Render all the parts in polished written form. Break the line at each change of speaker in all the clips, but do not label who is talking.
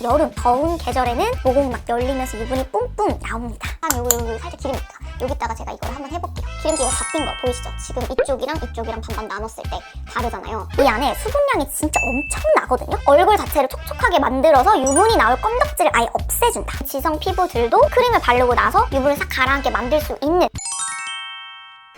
여름 더운 계절에는 모공 막 열리면서 유분이 뿜뿜 나옵니다. 여기 살짝 기름이 있다. 여기다가 제가 이걸 한번 해볼게요. 기름기가 잡힌 거 보이시죠? 지금 이쪽이랑 반반 나눴을 때 다르잖아요. 이 안에 수분량이 진짜 엄청나거든요. 얼굴 자체를 촉촉하게 만들어서 유분이 나올 건덕지를 아예 없애준다. 지성 피부들도 크림을 바르고 나서 유분을 싹 가라앉게 만들 수 있는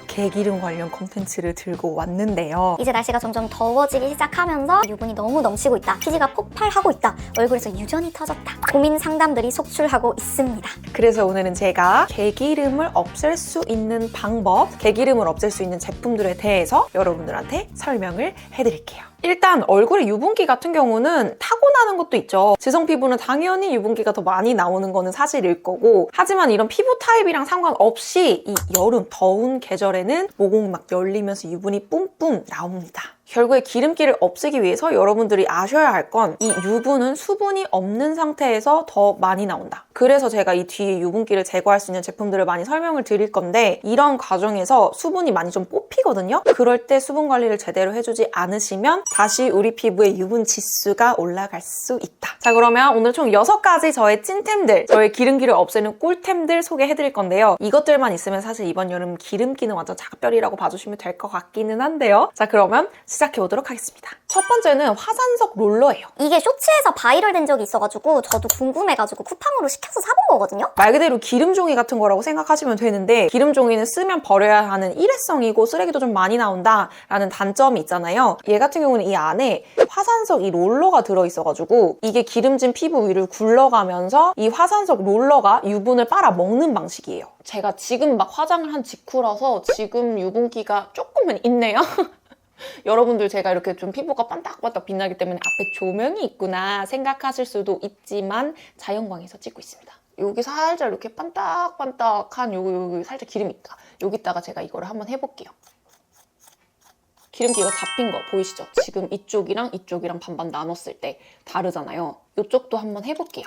개기름 관련 콘텐츠를 들고 왔는데요.
이제 날씨가 점점 더워지기 시작하면서 유분이 너무 넘치고 있다. 피지가 폭발하고 있다. 얼굴에서 유전이 터졌다. 고민 상담들이 속출하고 있습니다.
그래서 오늘은 제가 개기름을 없앨 수 있는 방법, 개기름을 없앨 수 있는 제품들에 대해서 여러분들한테 설명을 해드릴게요. 일단 얼굴에 유분기 같은 경우는 타고나는 것도 있죠. 지성 피부는 당연히 유분기가 더 많이 나오는 거는 사실일 거고, 하지만 이런 피부 타입이랑 상관없이 이 여름 더운 계절에는 모공 막 열리면서 유분이 뿜뿜 나옵니다. 결국에 기름기를 없애기 위해서 여러분들이 아셔야 할 건 이 유분은 수분이 없는 상태에서 더 많이 나온다. 그래서 제가 이 뒤에 유분기를 제거할 수 있는 제품들을 많이 설명을 드릴 건데, 이런 과정에서 수분이 많이 좀 뽑히거든요. 그럴 때 수분 관리를 제대로 해주지 않으시면 다시 우리 피부의 유분 지수가 올라갈 수 있다. 자, 그러면 오늘 총 6가지 저의 찐템들, 저의 기름기를 없애는 꿀템들 소개해드릴 건데요. 이것들만 있으면 사실 이번 여름 기름기는 완전 작별이라고 봐주시면 될 것 같기는 한데요. 자, 그러면 시작해보도록 하겠습니다. 첫 번째는 화산석 롤러예요.
이게 쇼츠에서 바이럴 된 적이 있어가지고 저도 궁금해가지고 쿠팡으로 시켜서 사본 거거든요.
말 그대로 기름종이 같은 거라고 생각하시면 되는데, 기름종이는 쓰면 버려야 하는 일회성이고 쓰레기도 좀 많이 나온다라는 단점이 있잖아요. 얘 같은 경우는 이 안에 화산석 이 롤러가 들어있어가지고 이게 기름진 피부 위를 굴러가면서 이 화산석 롤러가 유분을 빨아먹는 방식이에요. 제가 지금 막 화장을 한 직후라서 지금 유분기가 조금은 있네요. 여러분들 제가 이렇게 좀 피부가 반딱반딱 빛나기 때문에 앞에 조명이 있구나 생각하실 수도 있지만 자연광에서 찍고 있습니다. 여기 살짝 이렇게 반딱반딱한 여기 살짝 기름이 있다. 여기다가 제가 이거를 한번 해볼게요. 기름기가 잡힌 거 보이시죠? 지금 이쪽이랑 반반 나눴을 때 다르잖아요. 이쪽도 한번 해볼게요.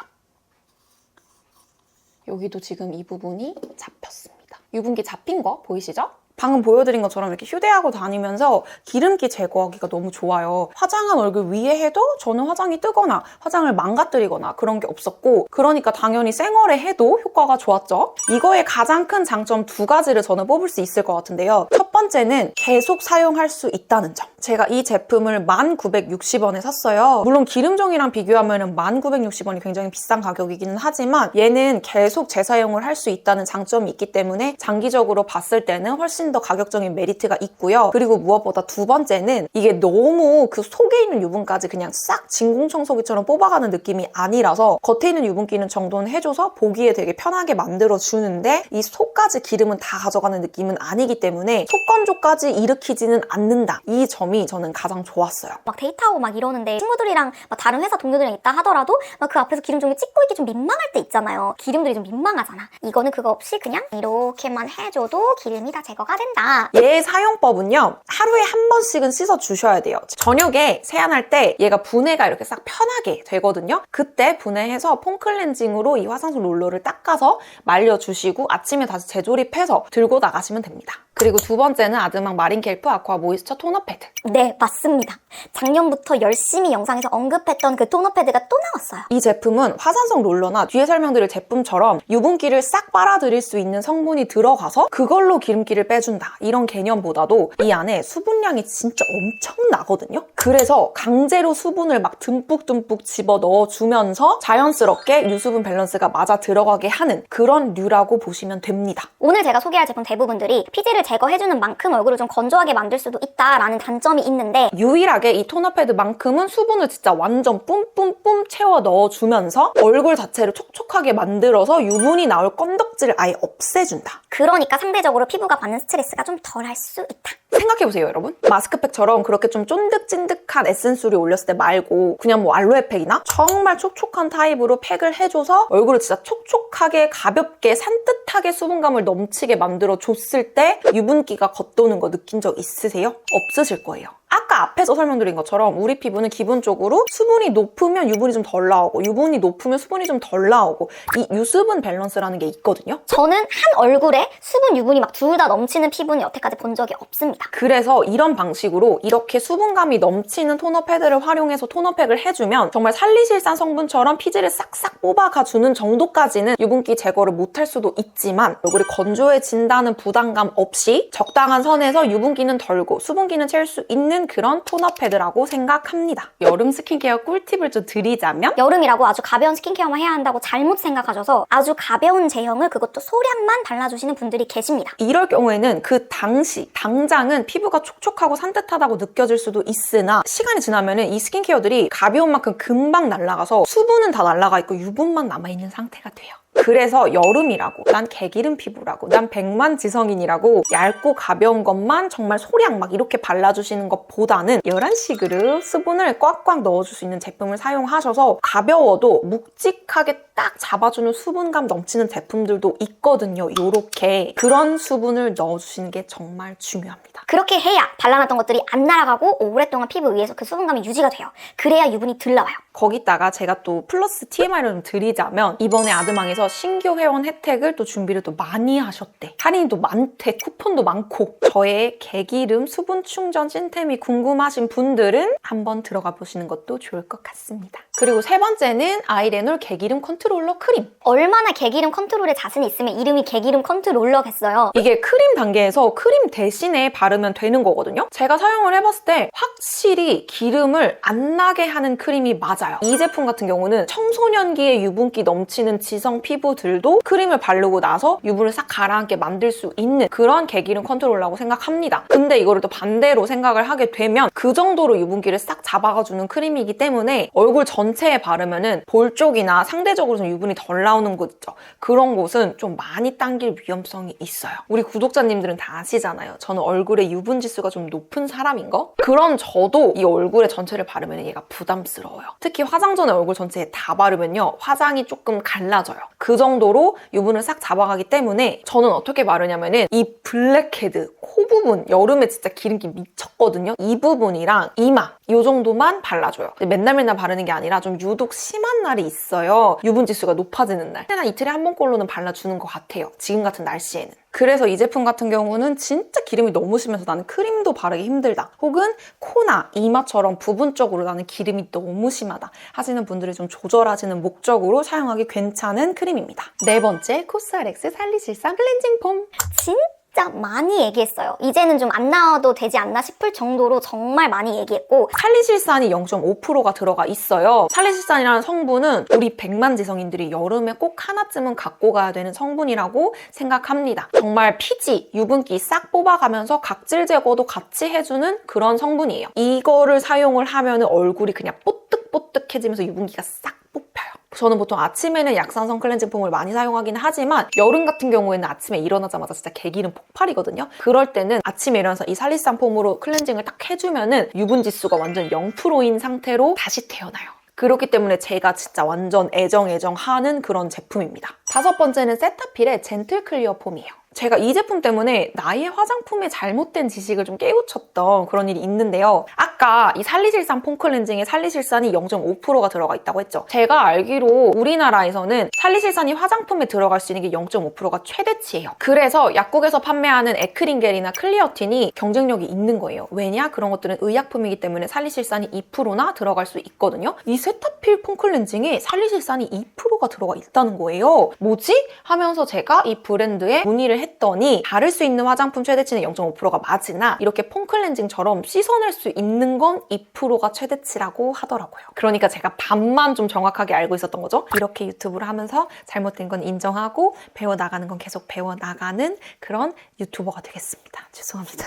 여기도 지금 이 부분이 잡혔습니다. 유분기 잡힌 거 보이시죠? 방금 보여드린 것처럼 이렇게 휴대하고 다니면서 기름기 제거하기가 너무 좋아요. 화장한 얼굴 위에 해도 저는 화장이 뜨거나 화장을 망가뜨리거나 그런 게 없었고, 그러니까 당연히 생얼에 해도 효과가 좋았죠. 이거의 가장 큰 장점 2가지를 저는 뽑을 수 있을 것 같은데요. 첫 번째는 계속 사용할 수 있다는 점. 제가 이 제품을 1960원에 샀어요. 물론 기름종이랑 비교하면 1960원이 굉장히 비싼 가격이기는 하지만 얘는 계속 재사용을 할 수 있다는 장점이 있기 때문에 장기적으로 봤을 때는 훨씬 더 가격적인 메리트가 있고요. 그리고 무엇보다 2번째는 이게 너무 그 속에 있는 유분까지 그냥 싹 진공청소기처럼 뽑아가는 느낌이 아니라서 겉에 있는 유분기는 정돈을 해줘서 보기에 되게 편하게 만들어주는데 이 속까지 기름은 다 가져가는 느낌은 아니기 때문에 속건조까지 일으키지는 않는다. 이 점이 저는 가장 좋았어요.
막 데이트하고 막 이러는데 친구들이랑 막 다른 회사 동료들이랑 있다 하더라도 막 그 앞에서 기름종이 찍고 있기 좀 민망할 때 있잖아요. 기름들이 좀 민망하잖아. 이거는 그거 없이 그냥 이렇게만 해줘도 기름이 다 제거가 된다.
얘의 사용법은요, 하루에 한 번씩은 씻어 주셔야 돼요. 저녁에 세안할 때 얘가 분해가 이렇게 싹 편하게 되거든요. 그때 분해해서 폼 클렌징으로 이 화산석 롤러를 닦아서 말려주시고 아침에 다시 재조립해서 들고 나가시면 됩니다. 그리고 2번째는 아드망 마린켈프 아쿠아 모이스처 토너 패드.
네, 맞습니다. 작년부터 열심히 영상에서 언급했던 그 토너 패드가 또 나왔어요.
이 제품은 화산석 롤러나 뒤에 설명드릴 제품처럼 유분기를 싹 빨아들일 수 있는 성분이 들어가서 그걸로 기름기를 빼준다, 이런 개념보다도 이 안에 수분량이 진짜 엄청나거든요. 그래서 강제로 수분을 막 듬뿍듬뿍 집어 넣어주면서 자연스럽게 유수분 밸런스가 맞아 들어가게 하는 그런 류라고 보시면 됩니다.
오늘 제가 소개할 제품 대부분들이 피지를 제거해주는 만큼 얼굴을 좀 건조하게 만들 수도 있다라는 단점이 있는데,
유일하게 이 토너 패드만큼은 수분을 진짜 완전 뿜뿜뿜 채워 넣어주면서 얼굴 자체를 촉촉하게 만들어서 유분이 나올 건덕지를 아예 없애준다.
그러니까 상대적으로 피부가 받는 스트레스가 좀 덜 할 수 있다.
생각해보세요, 여러분. 마스크팩처럼 그렇게 좀 쫀득찐득한 에센스를 올렸을 때 말고 그냥 뭐 알로에팩이나 정말 촉촉한 타입으로 팩을 해줘서 얼굴을 진짜 촉촉하게 가볍게 산뜻하게 수분감을 넘치게 만들어줬을 때 유분기가 겉도는 거 느낀 적 있으세요? 없으실 거예요. 아까 아까 앞에서 설명드린 것처럼 우리 피부는 기본적으로 수분이 높으면 유분이 좀 덜 나오고 유분이 높으면 수분이 좀 덜 나오고 이 유수분 밸런스라는 게 있거든요.
저는 한 얼굴에 수분, 유분이 막 둘 다 넘치는 피부는 여태까지 본 적이 없습니다.
그래서 이런 방식으로 이렇게 수분감이 넘치는 토너 패드를 활용해서 토너팩을 해주면 정말 살리실산 성분처럼 피지를 싹싹 뽑아가주는 정도까지는 유분기 제거를 못할 수도 있지만 얼굴이 건조해진다는 부담감 없이 적당한 선에서 유분기는 덜고 수분기는 채울 수 있는 그런 토너 패드라고 생각합니다. 여름 스킨케어 꿀팁을 좀 드리자면
여름이라고 아주 가벼운 스킨케어만 해야 한다고 잘못 생각하셔서 아주 가벼운 제형을 그것도 소량만 발라주시는 분들이 계십니다.
이럴 경우에는 그 당장은 피부가 촉촉하고 산뜻하다고 느껴질 수도 있으나 시간이 지나면 이 스킨케어들이 가벼운 만큼 금방 날아가서 수분은 다 날아가 있고 유분만 남아있는 상태가 돼요. 그래서 여름이라고, 난 개기름 피부라고, 난 백만지성인이라고 얇고 가벼운 것만 정말 소량 막 이렇게 발라주시는 것보다는 11시 그릇 수분을 꽉꽉 넣어줄 수 있는 제품을 사용하셔서 가벼워도 묵직하게 딱 잡아주는 수분감 넘치는 제품들도 있거든요. 요렇게 그런 수분을 넣어주시는 게 정말 중요합니다.
그렇게 해야 발라놨던 것들이 안 날아가고 오랫동안 피부 위에서 그 수분감이 유지가 돼요. 그래야 유분이 덜 나와요.
거기다가 제가 또 플러스 TMI를 좀 드리자면 이번에 아드망에서 신규 회원 혜택을 또 준비를 또 많이 하셨대. 할인도 많대, 쿠폰도 많고. 저의 개기름 수분 충전 찐템이 궁금하신 분들은 한번 들어가 보시는 것도 좋을 것 같습니다. 그리고 세 번째는 아이레놀 개기름 컨트롤러 크림.
얼마나 개기름 컨트롤에 자신이 있으면 이름이 개기름 컨트롤러겠어요.
이게 크림 단계에서 크림 대신에 바르면 되는 거거든요. 제가 사용을 해봤을 때 확실히 기름을 안 나게 하는 크림이 맞아요. 이 제품 같은 경우는 청소년기에 유분기 넘치는 지성 피부들도 크림을 바르고 나서 유분을 싹 가라앉게 만들 수 있는 그런 개기름 컨트롤러라고 생각합니다. 근데 이거를 또 반대로 생각을 하게 되면 그 정도로 유분기를 싹 잡아가주는 크림이기 때문에 얼굴 전체에 바르면은 볼 쪽이나 상대적으로 좀 유분이 덜 나오는 곳 있죠. 그런 곳은 좀 많이 당길 위험성이 있어요. 우리 구독자님들은 다 아시잖아요. 저는 얼굴에 유분 지수가 좀 높은 사람인 거? 그런 저도 이 얼굴에 전체를 바르면 얘가 부담스러워요. 특히 화장 전에 얼굴 전체에 다 바르면요. 화장이 조금 갈라져요. 그 정도로 유분을 싹 잡아가기 때문에 저는 어떻게 바르냐면은 이 블랙헤드, 코 부분, 여름에 진짜 기름기 미쳤거든요. 이 부분이랑 이마, 이 정도만 발라줘요. 맨날 바르는 게 아니라 좀 유독 심한 날이 있어요. 유분 지수가 높아지는 날. 한 이틀에 한 번꼴로는 발라주는 것 같아요. 지금 같은 날씨에는. 그래서 이 제품 같은 경우는 진짜 기름이 너무 심해서 나는 크림도 바르기 힘들다. 혹은 코나 이마처럼 부분적으로 나는 기름이 너무 심하다 하시는 분들이 좀 조절하시는 목적으로 사용하기 괜찮은 크림입니다. 네 번째, 코스알엑스 살리실산 클렌징 폼.
진짜 많이 얘기했어요. 이제는 좀 안 나와도 되지 않나 싶을 정도로 정말 많이 얘기했고
살리실산이 0.5%가 들어가 있어요. 살리실산이라는 성분은 우리 백만지성인들이 여름에 꼭 하나쯤은 갖고 가야 되는 성분이라고 생각합니다. 정말 피지, 유분기 싹 뽑아가면서 각질 제거도 같이 해주는 그런 성분이에요. 이거를 사용을 하면 얼굴이 그냥 뽀득뽀득해지면서 유분기가 싹 뽑혀요. 저는 보통 아침에는 약산성 클렌징 폼을 많이 사용하긴 하지만 여름 같은 경우에는 아침에 일어나자마자 진짜 개기름 폭발이거든요. 그럴 때는 아침에 일어나서 이 살리산 폼으로 클렌징을 딱 해주면은 유분 지수가 완전 0%인 상태로 다시 태어나요. 그렇기 때문에 제가 진짜 완전 애정하는 그런 제품입니다. 다섯 번째는 세타필의 젠틀 클리어 폼이에요. 제가 이 제품 때문에 나의 화장품에 잘못된 지식을 좀 깨우쳤던 그런 일이 있는데요. 아까 이 살리실산 폼 클렌징에 살리실산이 0.5%가 들어가 있다고 했죠. 제가 알기로 우리나라에서는 살리실산이 화장품에 들어갈 수 있는 게 0.5%가 최대치예요. 그래서 약국에서 판매하는 에크린겔이나 클리어틴이 경쟁력이 있는 거예요. 왜냐? 그런 것들은 의약품이기 때문에 살리실산이 2%나 들어갈 수 있거든요. 이 세타필 폼 클렌징에 살리실산이 2%가 들어가 있다는 거예요. 뭐지? 하면서 제가 이 브랜드에 문의를 했더니 바를 수 있는 화장품 최대치는 0.5%가 맞으나 이렇게 폼 클렌징처럼 씻어낼 수 있는 건 2%가 최대치라고 하더라고요. 그러니까 제가 반만 좀 정확하게 알고 있었던 거죠. 이렇게 유튜브를 하면서 잘못된 건 인정하고 배워나가는 건 계속 배워나가는 그런 유튜버가 되겠습니다. 죄송합니다.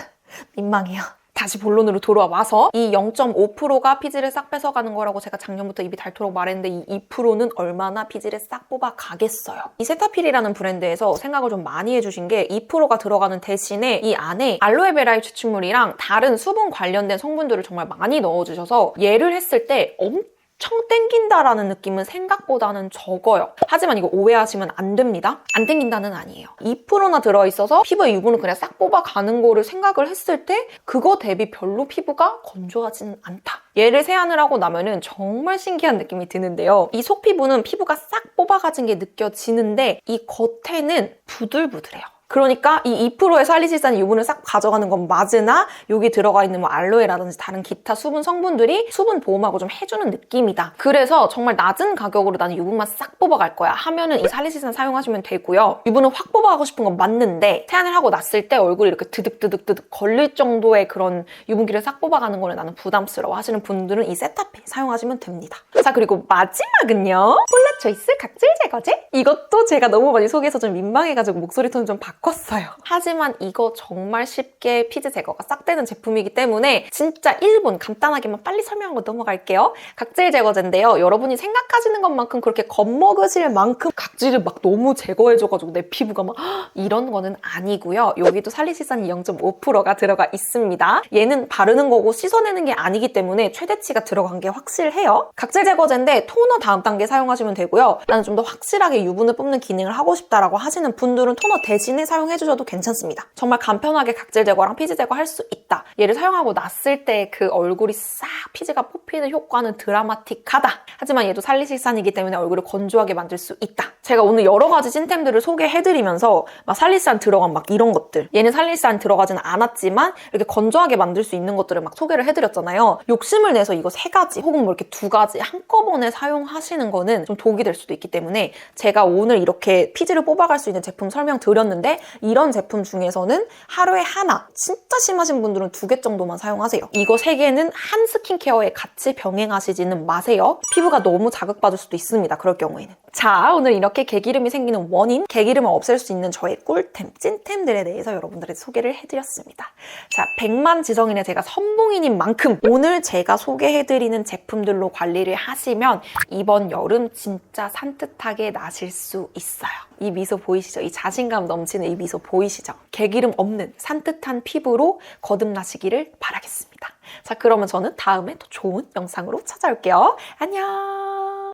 민망해요. 다시 본론으로 돌아와서 이 0.5%가 피지를 싹 뺏어가는 거라고 제가 작년부터 입이 닳도록 말했는데 이 2%는 얼마나 피지를 싹 뽑아가겠어요. 이 세타필이라는 브랜드에서 생각을 좀 많이 해주신 게 2%가 들어가는 대신에 이 안에 알로에베라의 추출물이랑 다른 수분 관련된 성분들을 정말 많이 넣어주셔서 얘를 했을 때 엄청 땡긴다라는 느낌은 생각보다는 적어요. 하지만 이거 오해하시면 안 됩니다. 안 땡긴다는 아니에요. 2%나 들어있어서 피부의 유분을 그냥 싹 뽑아가는 거를 생각을 했을 때 그거 대비 별로 피부가 건조하지는 않다. 얘를 세안을 하고 나면은 정말 신기한 느낌이 드는데요. 이 속 피부는 피부가 싹 뽑아가진 게 느껴지는데 이 겉에는 부들부들해요. 그러니까 이 2%의 살리실산 유분을 싹 가져가는 건 맞으나 여기 들어가 있는 뭐 알로에라든지 다른 기타 수분 성분들이 수분 보호막을 좀 해주는 느낌이다. 그래서 정말 낮은 가격으로 나는 유분만 싹 뽑아갈 거야 하면은 이 살리실산 사용하시면 되고요. 유분을 확 뽑아가고 싶은 건 맞는데 세안을 하고 났을 때 얼굴이 이렇게 드득드득 걸릴 정도의 그런 유분기를 싹 뽑아가는 거는 나는 부담스러워 하시는 분들은 이 세타피 사용하시면 됩니다. 자, 그리고 마지막은요. 폴라 초이스 각질 제거제? 이것도 제가 너무 많이 소개해서 좀 민망해가지고 목소리 톤 좀 바꿨어요. 하지만 이거 정말 쉽게 피지 제거가 싹 되는 제품이기 때문에 진짜 1분 간단하게만 빨리 설명하고 넘어갈게요. 각질 제거제인데요. 여러분이 생각하시는 것만큼 그렇게 겁먹으실 만큼 각질을 막 너무 제거해줘가지고 내 피부가 막 이런 거는 아니고요. 여기도 살리실산이 0.5%가 들어가 있습니다. 얘는 바르는 거고 씻어내는 게 아니기 때문에 최대치가 들어간 게 확실해요. 각질 제거제인데 토너 다음 단계 사용하시면 되고요. 나는 좀 더 확실하게 유분을 뽑는 기능을 하고 싶다라고 하시는 분들은 토너 대신에 사용해주셔도 괜찮습니다. 정말 간편하게 각질 제거랑 피지 제거 할 수 있다. 얘를 사용하고 났을 때 그 얼굴이 싹 피지가 뽑히는 효과는 드라마틱하다. 하지만 얘도 살리실산이기 때문에 얼굴을 건조하게 만들 수 있다. 제가 오늘 여러 가지 찐템들을 소개해드리면서 막 살리실산 들어간 막 이런 것들, 얘는 살리실산 들어가진 않았지만 이렇게 건조하게 만들 수 있는 것들을 막 소개를 해드렸잖아요. 욕심을 내서 이거 3가지 혹은 뭐 이렇게 2가지 한꺼번에 사용하시는 거는 좀 독이 될 수도 있기 때문에 제가 오늘 이렇게 피지를 뽑아갈 수 있는 제품 설명드렸는데 이런 제품 중에서는 하루에 하나, 진짜 심하신 분들은 2개 정도만 사용하세요. 이거 3개는 한 스킨케어에 같이 병행하시지는 마세요. 피부가 너무 자극받을 수도 있습니다. 그럴 경우에는. 자, 오늘 이렇게 개기름이 생기는 원인, 개기름을 없앨 수 있는 저의 꿀템, 찐템들에 대해서 여러분들에게 소개를 해드렸습니다. 자, 100만 지성인의 제가 선봉인인 만큼 오늘 제가 소개해드리는 제품들로 관리를 하시면 이번 여름 진짜 산뜻하게 나실 수 있어요. 이 미소 보이시죠? 이 자신감 넘치는 이 미소 보이시죠? 개기름 없는 산뜻한 피부로 거듭나시기를 바라겠습니다. 자, 그러면 저는 다음에 더 좋은 영상으로 찾아올게요. 안녕!